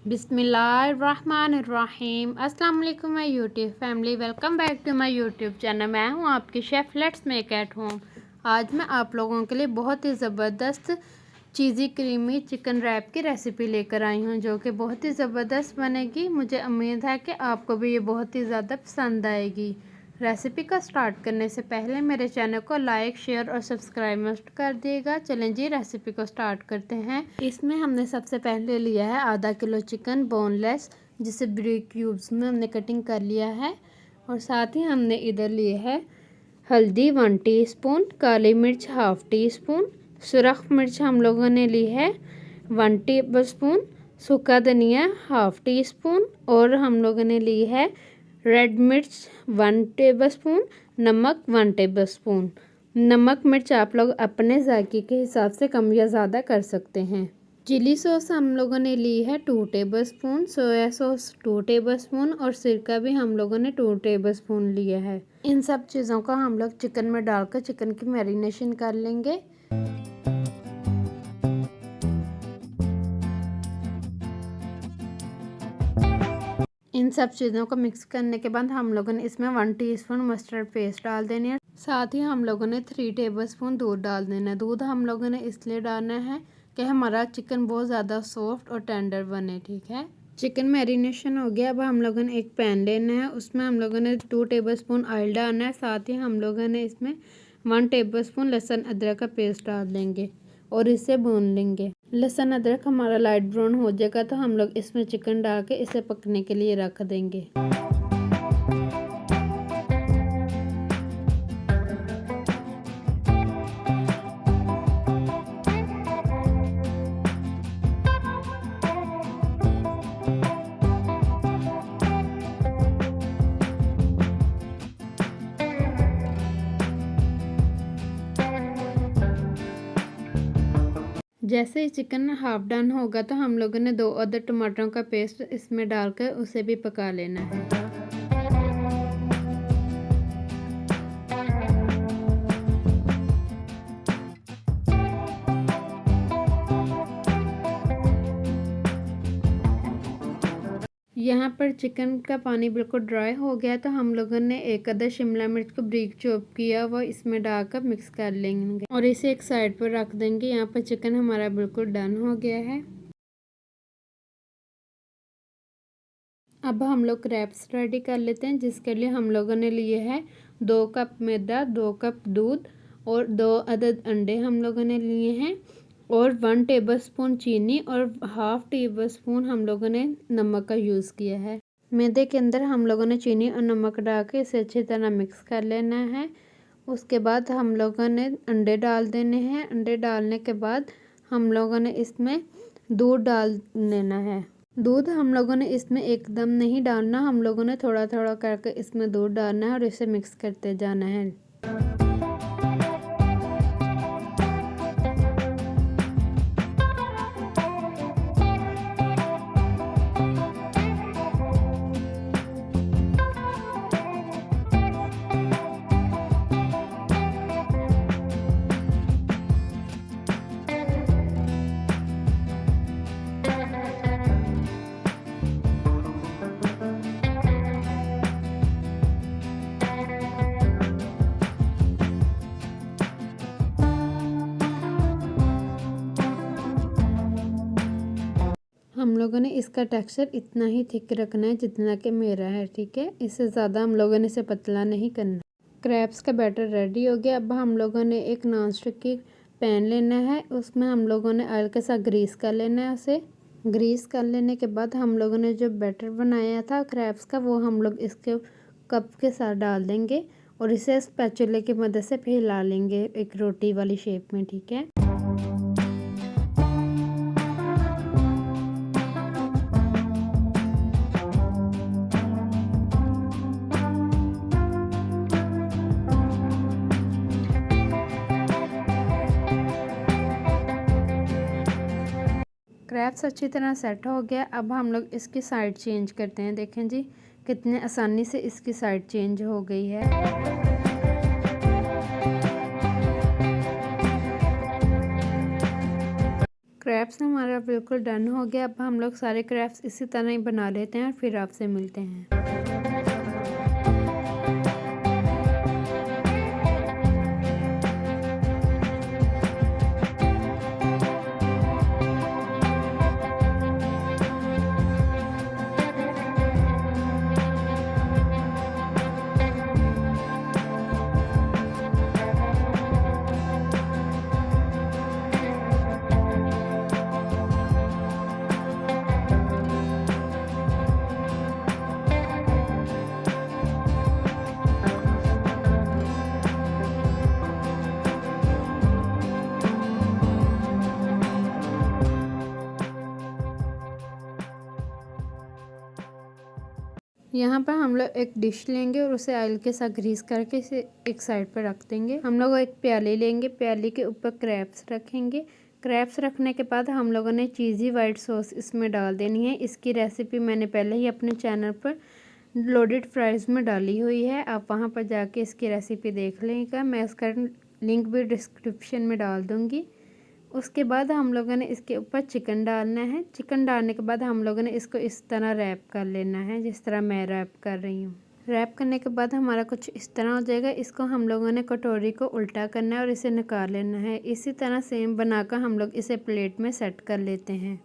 बिस्मिल्लाहिर्रहमानिर्रहीम। अस्सलाम वालेकुम my YouTube family, welcome back to my YouTube channel. मैं हूं आपकी chef let's make at home. आज मैं आप लोगों के लिए बहुत ही ज़बरदस्त चीज़ी क्रीमी चिकन रैप की रेसिपी लेकर आई हूं, जो कि बहुत ही ज़बरदस्त बनेगी। मुझे उम्मीद है कि आपको भी ये बहुत ही ज़्यादा पसंद आएगी। रेसिपी का स्टार्ट करने से पहले मेरे चैनल को लाइक, शेयर और सब्सक्राइब मस्ट कर दिएगा। चलें जी, रेसिपी को स्टार्ट करते हैं। इसमें हमने सबसे पहले लिया है आधा किलो चिकन बोनलेस, जिसे ब्रिक क्यूब्स में हमने कटिंग कर लिया है। और साथ ही हमने इधर लिए है हल्दी 1 टीस्पून, काली मिर्च 1/2 टीस्पून, सुरख मिर्च हम लोगों ने ली है 1 टेबलस्पून, सूखा धनिया 1/2 टीस्पून और हम लोगों ने ली है रेड मिर्च 1 टेबलस्पून, नमक 1 टेबलस्पून। नमक मिर्च आप लोग अपने जायके के हिसाब से कम या ज़्यादा कर सकते हैं। चिली सॉस हम लोगों ने ली है 2 टेबलस्पून, सोया सॉस 2 टेबलस्पून और सिरका भी हम लोगों ने 2 टेबलस्पून लिया है। इन सब चीज़ों को हम लोग चिकन में डालकर चिकन की मैरिनेशन कर लेंगे। इन सब चीज़ों को मिक्स करने के बाद हम लोगों ने इसमें 1 टीस्पून मस्टर्ड पेस्ट डाल देनी है। साथ ही हम लोगों ने 3 टेबलस्पून दूध डाल देना है। दूध हम लोगों ने इसलिए डालना है कि हमारा चिकन बहुत ज़्यादा सॉफ्ट और टेंडर बने। ठीक है, चिकन मैरिनेशन हो गया। अब हम लोगों ने एक पैन लेना है, उसमें हम लोगों ने 2 टेबलस्पून ऑयल डालना है। साथ ही हम लोगों ने इसमें 1 टेबलस्पून लहसुन अदरक का पेस्ट डाल देंगे और इसे भून लेंगे। लहसुन अदरक हमारा लाइट ब्राउन हो जाएगा तो हम लोग इसमें चिकन डाल के इसे पकने के लिए रख देंगे। जैसे ही चिकन हाफ डन होगा तो हम लोगों ने 2 अदर टमाटरों का पेस्ट इसमें डालकर उसे भी पका लेना है। यहाँ पर चिकन का पानी बिल्कुल ड्राई हो गया तो हम लोगों ने एक अदर शिमला मिर्च को ब्रीक चॉप किया वो इसमें डालकर मिक्स कर लेंगे और इसे एक साइड पर रख देंगे। यहाँ पर चिकन हमारा बिल्कुल डन हो गया है। अब हम लोग रैप्स रेडी कर लेते हैं, जिसके लिए हम लोगों ने लिए है 2 कप मैदा, 2 कप दूध और 2 अदद अंडे हम लोगों ने लिए हैं और 1 टेबलस्पून चीनी और 1/2 टेबलस्पून हम लोगों ने नमक का यूज़ किया है। मैदे के अंदर हम लोगों ने चीनी और नमक डाल के इसे अच्छी तरह मिक्स कर लेना है। उसके बाद हम लोगों ने अंडे डाल देने हैं। अंडे डालने के बाद हम लोगों ने इसमें दूध डाल लेना है। दूध हम लोगों ने इसमें एकदम नहीं डालना, हम लोगों ने थोड़ा थोड़ा करके इसमें दूध डालना है और इसे मिक्स करते जाना है। हम लोगों ने इसका टेक्सचर इतना ही थिक रखना है जितना कि मेरा है। ठीक है, इससे ज़्यादा हम लोगों ने इसे पतला नहीं करना। क्रैप्स का बैटर रेडी हो गया। अब हम लोगों ने एक नॉन स्टिक की पैन लेना है, उसमें हम लोगों ने ऑयल के साथ ग्रीस कर लेना है। उसे ग्रीस कर लेने के बाद हम लोगों ने जो बैटर बनाया था क्रैप्स का, वो हम लोग इसके कप के साथ डाल देंगे और इसे स्पैचुले की मदद से फैला लेंगे एक रोटी वाली शेप में। ठीक है, क्रैप्स अच्छी तरह सेट हो गया। अब हम लोग इसकी साइड चेंज करते हैं। देखें जी, कितने आसानी से इसकी साइड चेंज हो गई है। क्रैप्स हमारा बिल्कुल डन हो गया। अब हम लोग सारे क्रैप्स इसी तरह ही बना लेते हैं और फिर आपसे मिलते हैं। यहाँ पर हम लोग एक डिश लेंगे और उसे ऑयल के साथ ग्रीस करके इसे एक साइड पर रख देंगे। हम लोग एक प्याली लेंगे, प्याली के ऊपर क्रैप्स रखेंगे। क्रैप्स रखने के बाद हम लोगों ने चीज़ी वाइट सॉस इसमें डाल देनी है। इसकी रेसिपी मैंने पहले ही अपने चैनल पर लोडेड फ्राइज़ में डाली हुई है, आप वहाँ पर जाके इसकी रेसिपी देख लेंगे। मैं इसका लिंक भी डिस्क्रिप्शन में डाल दूँगी। उसके बाद हम लोगों ने इसके ऊपर चिकन डालना है। चिकन डालने के बाद हम लोगों ने इसको इस तरह रैप कर लेना है, जिस तरह मैं रैप कर रही हूँ। रैप करने के बाद हमारा कुछ इस तरह हो जाएगा। इसको हम लोगों ने कटोरी को उल्टा करना है और इसे निकाल लेना है। इसी तरह सेम बनाकर हम लोग इसे प्लेट में सेट कर लेते हैं।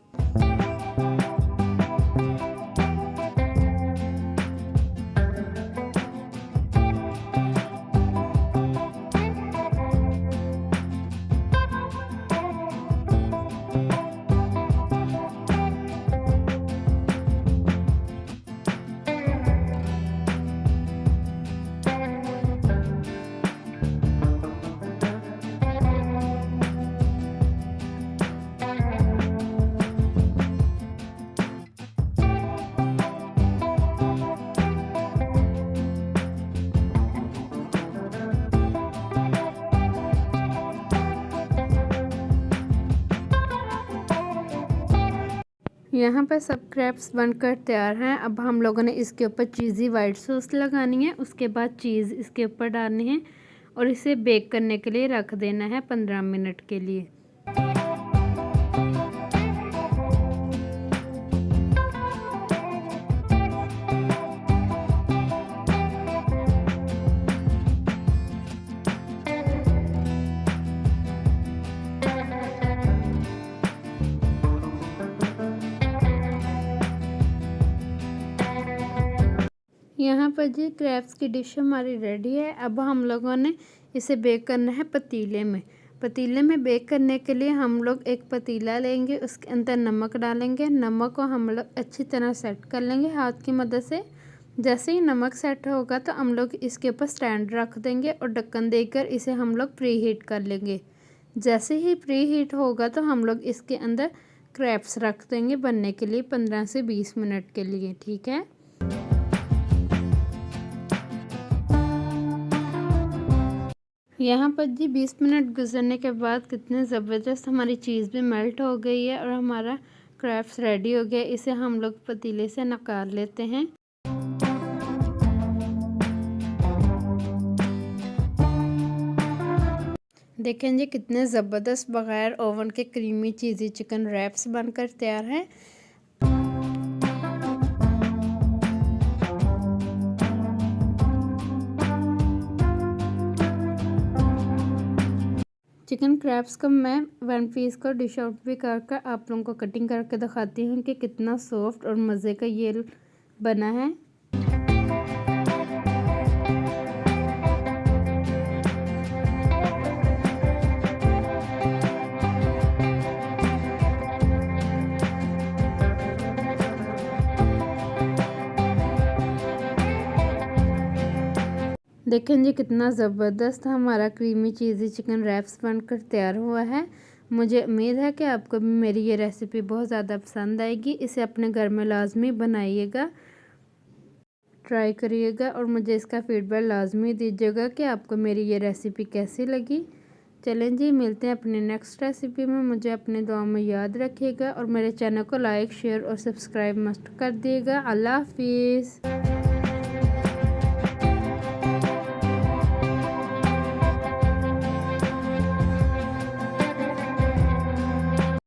यहाँ पर सब क्रैप्स बनकर तैयार हैं। अब हम लोगों ने इसके ऊपर चीज़ी वाइट सॉस लगानी है। उसके बाद चीज़ इसके ऊपर डालनी है और इसे बेक करने के लिए रख देना है 15 मिनट के लिए। यहाँ पर जी क्रैप्स की डिश हमारी रेडी है। अब हम लोगों ने इसे बेक करना है पतीले में। पतीले में बेक करने के लिए हम लोग एक पतीला लेंगे, उसके अंदर नमक डालेंगे। नमक को हम लोग अच्छी तरह सेट कर लेंगे हाथ की मदद से। जैसे ही नमक सेट होगा तो हम लोग इसके ऊपर स्टैंड रख देंगे और ढक्कन देकर इसे हम लोग प्री हीट कर लेंगे। जैसे ही प्री हीट होगा तो हम लोग इसके अंदर क्रैप्स रख देंगे बनने के लिए 15 से 20 मिनट के लिए, ठीक है। यहाँ पर जी 20 मिनट गुजरने के बाद कितने ज़बरदस्त हमारी चीज़ भी मेल्ट हो गई है और हमारा क्रैप्स रेडी हो गया। इसे हम लोग पतीले से निकाल लेते हैं। देखें जी कितने ज़बरदस्त बगैर ओवन के क्रीमी चीज़ी चिकन रैप्स बनकर तैयार हैं। चिकन क्रैप्स को मैं 1 पीस को डिश आउट भी कर आप लोगों को कटिंग करके दिखाती हूँ कि कितना सॉफ्ट और मज़े का ये बना है। देखें जी कितना ज़बरदस्त हमारा क्रीमी चीज़ी चिकन रैप्स बनकर तैयार हुआ है। मुझे उम्मीद है कि आपको भी मेरी ये रेसिपी बहुत ज़्यादा पसंद आएगी। इसे अपने घर में लाजमी बनाइएगा, ट्राई करिएगा और मुझे इसका फीडबैक लाजमी दीजिएगा कि आपको मेरी ये रेसिपी कैसी लगी। चलें जी मिलते हैं अपने नेक्स्ट रेसिपी में। मुझे अपने दुआ में याद रखिएगा और मेरे चैनल को लाइक शेयर और सब्सक्राइब मस्ट कर दिएगा। अल्लाह हाफिज़।